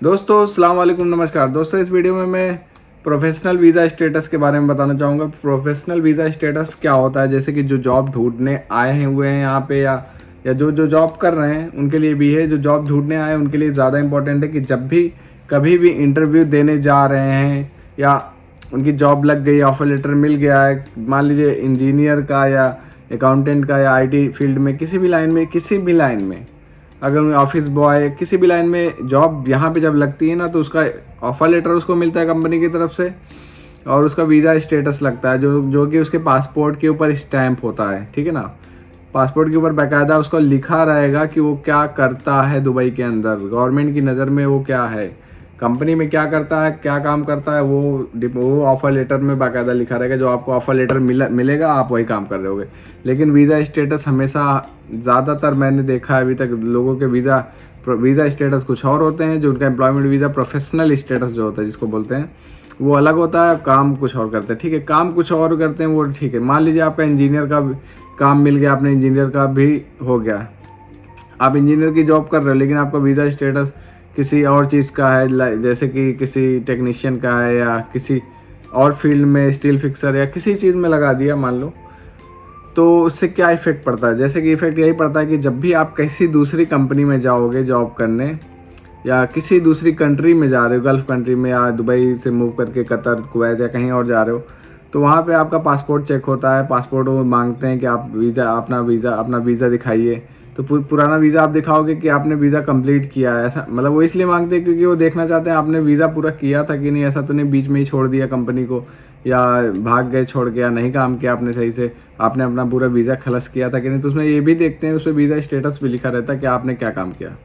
दोस्तों अस्सलाम वालेकुम, नमस्कार दोस्तों। इस वीडियो में मैं प्रोफेशनल वीज़ा स्टेटस के बारे में बताना चाहूँगा। प्रोफेशनल वीज़ा स्टेटस क्या होता है, जैसे कि जो जॉब ढूंढने आए हुए हैं यहाँ पे या जो जो जॉब कर रहे हैं उनके लिए भी है। जो जॉब ढूंढने आए हैं उनके लिए ज़्यादा इंपॉर्टेंट है कि जब भी कभी भी इंटरव्यू देने जा रहे हैं या उनकी जॉब लग गई, ऑफर लेटर मिल गया है, मान लीजिए इंजीनियर का या अकाउंटेंट का या आईटी फील्ड में, किसी भी लाइन में अगर ऑफिस बॉय किसी भी लाइन में जॉब यहाँ पे जब लगती है ना, तो उसका ऑफर लेटर उसको मिलता है कंपनी की तरफ से और उसका वीज़ा स्टेटस लगता है जो कि उसके पासपोर्ट के ऊपर स्टैंप होता है। ठीक है ना, पासपोर्ट के ऊपर बाकायदा उसको लिखा रहेगा कि वो क्या करता है दुबई के अंदर, गवर्नमेंट की नज़र में वो क्या है, कंपनी में क्या करता है, क्या काम करता है, वो ऑफर लेटर में बाकायदा लिखा रहेगा। जो आपको ऑफर लेटर मिलेगा आप वही काम कर रहे होगे। लेकिन वीज़ा स्टेटस हमेशा, ज़्यादातर मैंने देखा है अभी तक लोगों के वीज़ा स्टेटस कुछ और होते हैं। जो उनका एम्प्लॉयमेंट वीज़ा प्रोफेशनल स्टेटस जो होता है जिसको बोलते हैं, वो अलग होता है, काम कुछ और करते हैं। ठीक है, काम कुछ और करते हैं वो ठीक है। मान लीजिए आपका इंजीनियर का काम मिल गया, आपने इंजीनियर का भी हो गया, आप इंजीनियर की जॉब कर रहे हो, लेकिन आपका वीज़ा स्टेटस किसी और चीज़ का है, जैसे कि किसी टेक्नीशियन का है या किसी और फील्ड में स्टील फिक्सर या किसी चीज़ में लगा दिया मान लो, तो उससे क्या इफ़ेक्ट पड़ता है। जैसे कि इफ़ेक्ट यही पड़ता है कि जब भी आप किसी दूसरी कंपनी में जाओगे जॉब करने या किसी दूसरी कंट्री में जा रहे हो, गल्फ़ कंट्री में या दुबई से मूव करके कतर, कुवैत या कहीं और जा रहे हो, तो वहाँ पे आपका पासपोर्ट चेक होता है। पासपोर्ट वो मांगते हैं कि आप अपना वीज़ा दिखाइए। तो पुराना वीज़ा आप दिखाओगे कि आपने वीज़ा कंप्लीट किया है, ऐसा मतलब वो इसलिए मांगते हैं क्योंकि वो देखना चाहते हैं आपने वीज़ा पूरा किया था कि नहीं, ऐसा तो नहीं बीच में ही छोड़ दिया कंपनी को या भाग गए छोड़ के या नहीं काम किया आपने सही से, आपने अपना पूरा वीज़ा खलस किया था कि नहीं। तो उसमें ये भी देखते हैं, उसमें वीज़ा स्टेटस भी लिखा रहता है कि आपने क्या काम किया।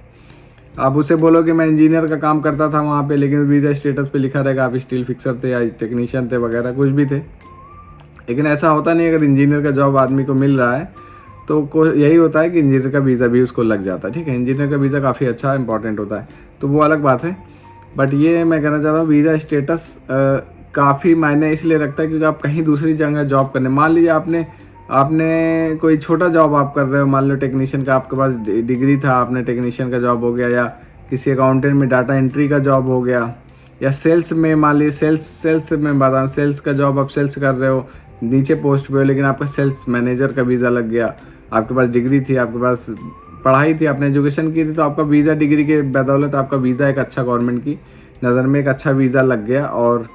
आप उसे बोलो कि मैं इंजीनियर का काम करता था वहाँ पे, लेकिन वीज़ा स्टेटस पे लिखा रहेगा आप स्टील फिक्सर थे या टेक्नीशियन थे वगैरह कुछ भी थे। लेकिन ऐसा होता नहीं, अगर इंजीनियर का जॉब आदमी को मिल रहा है तो यही होता है कि इंजीनियर का वीज़ा भी उसको लग जाता है। ठीक है, इंजीनियर का वीज़ा काफ़ी अच्छा इंपॉर्टेंट होता है, तो वो अलग बात है। बट ये मैं कहना चाहता हूँ, वीज़ा स्टेटस काफ़ी मायने इसलिए रखता है क्योंकि आप कहीं दूसरी जगह जॉब करने, मान लीजिए आपने कोई छोटा जॉब आप कर रहे हो, मान लो टेक्नीशियन का आपके पास डिग्री था, आपने टेक्नीशियन का जॉब हो गया, या किसी अकाउंटेंट में डाटा एंट्री का जॉब हो गया, या सेल्स में मान लीजिए सेल्स में बता रहा हूँ, सेल्स का जॉब आप सेल्स कर रहे हो, नीचे पोस्ट पे हो, लेकिन आपका सेल्स मैनेजर का वीज़ा लग गया। आपके पास डिग्री थी, आपके पास पढ़ाई थी, आपने एजुकेशन की थी, तो आपका वीज़ा डिग्री के बदौलत आपका वीज़ा एक अच्छा, गवर्नमेंट की नज़र में एक अच्छा वीज़ा लग गया और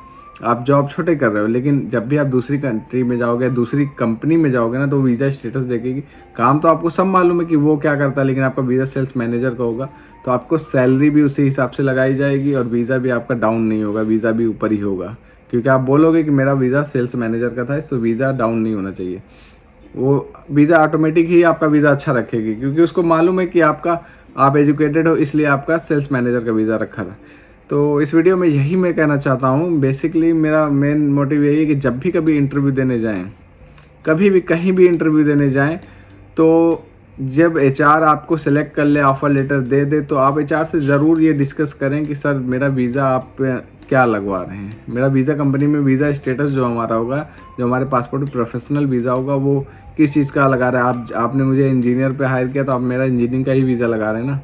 आप जॉब छोटे कर रहे हो। लेकिन जब भी आप दूसरी कंट्री में जाओगे, दूसरी कंपनी में जाओगे ना, तो वीज़ा स्टेटस देखेगी। काम तो आपको सब मालूम है कि वो क्या करता है, लेकिन आपका वीज़ा सेल्स मैनेजर का होगा, तो आपको सैलरी भी उसी हिसाब से लगाई जाएगी और वीज़ा भी आपका डाउन नहीं होगा, वीज़ा भी ऊपर ही होगा, क्योंकि आप बोलोगे कि मेरा वीज़ा सेल्स मैनेजर का था, तो वीज़ा डाउन नहीं होना चाहिए। वो वीज़ा ऑटोमेटिक ही आपका वीज़ा अच्छा रखेगी, क्योंकि उसको मालूम है कि आप एजुकेटेड हो, इसलिए आपका सेल्स मैनेजर का वीज़ा रखा था। तो इस वीडियो में यही मैं कहना चाहता हूँ। बेसिकली मेरा मेन मोटिव यही है कि जब भी कभी इंटरव्यू देने जाएं, कभी भी कहीं भी इंटरव्यू देने जाएं, तो जब एचआर आपको सेलेक्ट कर ले, ऑफर लेटर दे दे, तो आप एचआर से ज़रूर ये डिस्कस करें कि सर मेरा वीज़ा आप क्या लगवा रहे हैं, मेरा वीज़ा कंपनी में वीज़ा स्टेटस जो हमारा होगा, जो हमारे पासपोर्ट में प्रोफेशनल वीज़ा होगा, वो किस चीज़ का लगा रहा है। आपने मुझे इंजीनियर पे हायर किया, तो आप मेरा इंजीनियरिंग का ही वीज़ा लगा रहे हैं ना।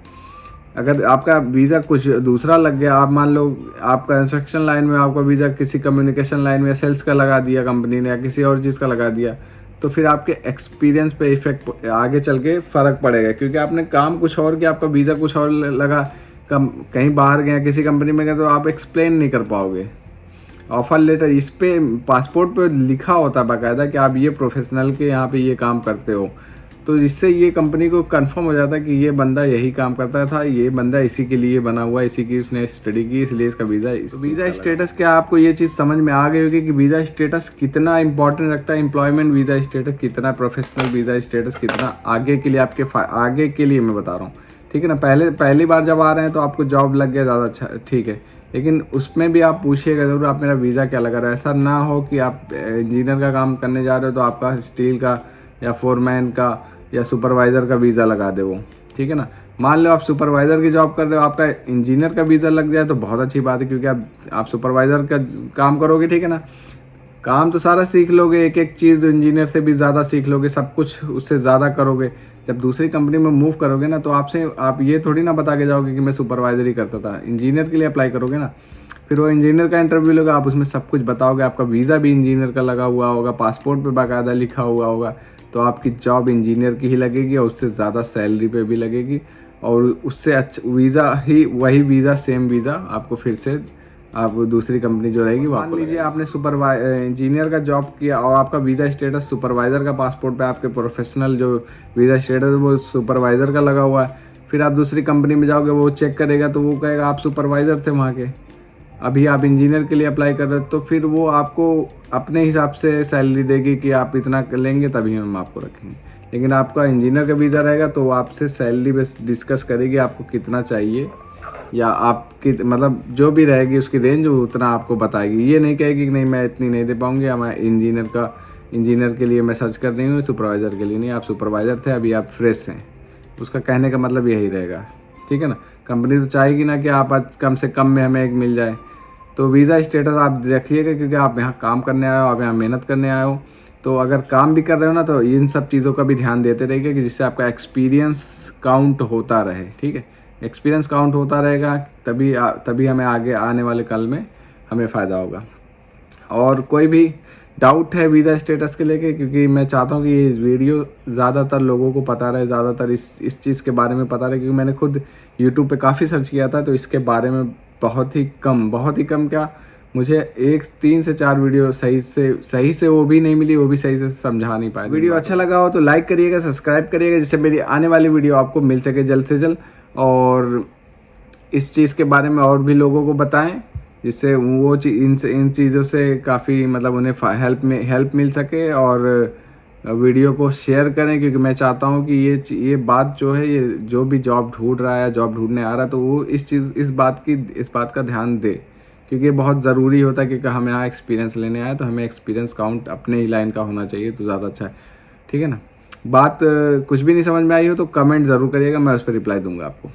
अगर आपका वीज़ा कुछ दूसरा लग गया, आप मान लो आप कंस्ट्रक्शन लाइन में, आपका वीज़ा किसी कम्युनिकेशन लाइन में सेल्स का लगा दिया कंपनी ने, या किसी और चीज़ का लगा दिया, तो फिर आपके एक्सपीरियंस पे इफेक्ट आगे चल के फ़र्क पड़ेगा, क्योंकि आपने काम कुछ और किया, आपका वीज़ा कुछ और लगा, कहीं बाहर गए, किसी कंपनी में गए, तो आप एक्सप्लेन नहीं कर पाओगे। ऑफर लेटर इस पे पासपोर्ट पे लिखा होता है बाकायदा कि आप ये प्रोफेशनल के यहाँ पे ये काम करते हो, तो इससे ये कंपनी को कंफर्म हो जाता है कि ये बंदा यही काम करता था, ये बंदा इसी के लिए बना हुआ, इसी की उसने स्टडी की, इसलिए इसका वीज़ा स्टेटस क्या आपको ये चीज़ समझ में आ गई होगी कि वीज़ा स्टेटस कितना इंपॉर्टेंट रखता है। एम्प्लॉयमेंट वीज़ा स्टेटस कितना, प्रोफेशनल वीज़ा स्टेटस कितना आगे के लिए, आगे के लिए मैं बता रहा हूँ। ठीक है ना, पहली बार जब आ रहे हैं तो आपको जॉब लग गया, ज़्यादा अच्छा, ठीक है, लेकिन उसमें भी आप पूछिएगा ज़रूर आप मेरा वीज़ा क्या लगा रहा है। ऐसा ना हो कि आप इंजीनियर का काम करने जा रहे हो तो आपका स्टील का या फोरमैन का या सुपरवाइज़र का वीज़ा लगा दे वो। ठीक है ना, मान लो आप सुपरवाइज़र की जॉब कर रहे हो, आपका इंजीनियर का वीज़ा लग जाए तो बहुत अच्छी बात है, क्योंकि आप सुपरवाइज़र का काम करोगे। ठीक है ना, काम तो सारा सीख लोगे, एक एक चीज़ इंजीनियर से भी ज़्यादा सीख लोगे, सब कुछ उससे ज़्यादा करोगे। जब दूसरी कंपनी में मूव करोगे ना, तो आप ये थोड़ी ना बता के जाओगे कि मैं सुपरवाइजर ही करता था। इंजीनियर के लिए अप्लाई करोगे ना, फिर वो इंजीनियर का इंटरव्यू लोगे, आप उसमें सब कुछ बताओगे, आपका वीज़ा भी इंजीनियर का लगा हुआ होगा, पासपोर्ट पे बाकायदा लिखा हुआ होगा, तो आपकी जॉब इंजीनियर की ही लगेगी और उससे ज़्यादा सैलरी पे भी लगेगी। और उससे अच्छा वीज़ा ही, वही वीज़ा, सेम वीज़ा आपको फिर से आप दूसरी कंपनी जो रहेगी वो मान लीजिए आपने इंजीनियर का जॉब किया और आपका वीज़ा स्टेटस सुपरवाइज़र का पासपोर्ट पे, आपके प्रोफेशनल जो वीज़ा स्टेटस वो सुपरवाइज़र का लगा हुआ है। फिर आप दूसरी कंपनी में जाओगे, वो चेक करेगा तो वो कहेगा आप सुपरवाइज़र थे वहाँ के, अभी आप इंजीनियर के लिए अप्लाई कर रहे हो, तो फिर वो आपको अपने हिसाब से सैलरी देगी कि आप इतना लेंगे तभी हम आपको रखेंगे। लेकिन आपका इंजीनियर का वीज़ा रहेगा तो वो आपसे सैलरी बस डिस्कस करेगी, आपको कितना चाहिए, या आपकी मतलब जो भी रहेगी उसकी रेंज वो उतना आपको बताएगी। ये नहीं कहेगी कि नहीं मैं इतनी नहीं दे पाऊँगी, या मैं इंजीनियर के लिए मैं सर्च कर रही हूँ, सुपरवाइज़र के लिए नहीं, आप सुपरवाइज़र थे अभी आप फ्रेश हैं। उसका कहने का मतलब यही रहेगा, ठीक है ना। कंपनी तो चाहेगी ना कि आप आज कम से कम में हमें एक मिल जाए। तो वीज़ा स्टेटस आप रखिएगा, क्योंकि आप यहाँ काम करने आए हो, आप यहाँ मेहनत करने आए हो। तो अगर काम भी कर रहे हो ना, तो इन सब चीज़ों का भी ध्यान देते रहिएगा कि जिससे आपका एक्सपीरियंस काउंट होता रहे, ठीक है। एक्सपीरियंस काउंट होता रहेगा तभी हमें आगे आने वाले कल में हमें फ़ायदा होगा। और कोई भी डाउट है वीज़ा स्टेटस के लेके, क्योंकि मैं चाहता हूँ कि ये वीडियो ज़्यादातर लोगों को पता रहे, ज़्यादातर इस चीज़ के बारे में पता रहे, क्योंकि मैंने खुद यूट्यूब पे काफ़ी सर्च किया था, तो इसके बारे में बहुत ही कम क्या, मुझे 3 से 4 वीडियो सही से वो भी नहीं मिली, वो भी सही से समझा नहीं पाए। वीडियो अच्छा लगा हो तो लाइक करिएगा, सब्सक्राइब करिएगा, जिससे मेरी आने वाली वीडियो आपको मिल सके जल्द से जल्द। और इस चीज़ के बारे में और भी लोगों को बताएं, जिससे वो इन चीज़ों से काफ़ी मतलब उन्हें हेल्प मिल सके। और वीडियो को शेयर करें, क्योंकि मैं चाहता हूँ कि ये बात जो है, ये जो भी जॉब ढूंढ रहा है, जॉब ढूंढने आ रहा है, तो वो इस बात का ध्यान दे, क्योंकि ये बहुत ज़रूरी होता है। क्योंकि हम यहाँ एक्सपीरियंस लेने आए, तो हमें एक्सपीरियंस काउंट अपने ही लाइन का होना चाहिए, तो ज़्यादा अच्छा है, ठीक है ना। बात कुछ भी नहीं समझ में आई हो तो कमेंट ज़रूर करिएगा, मैं उस पर रिप्लाई दूंगा आपको।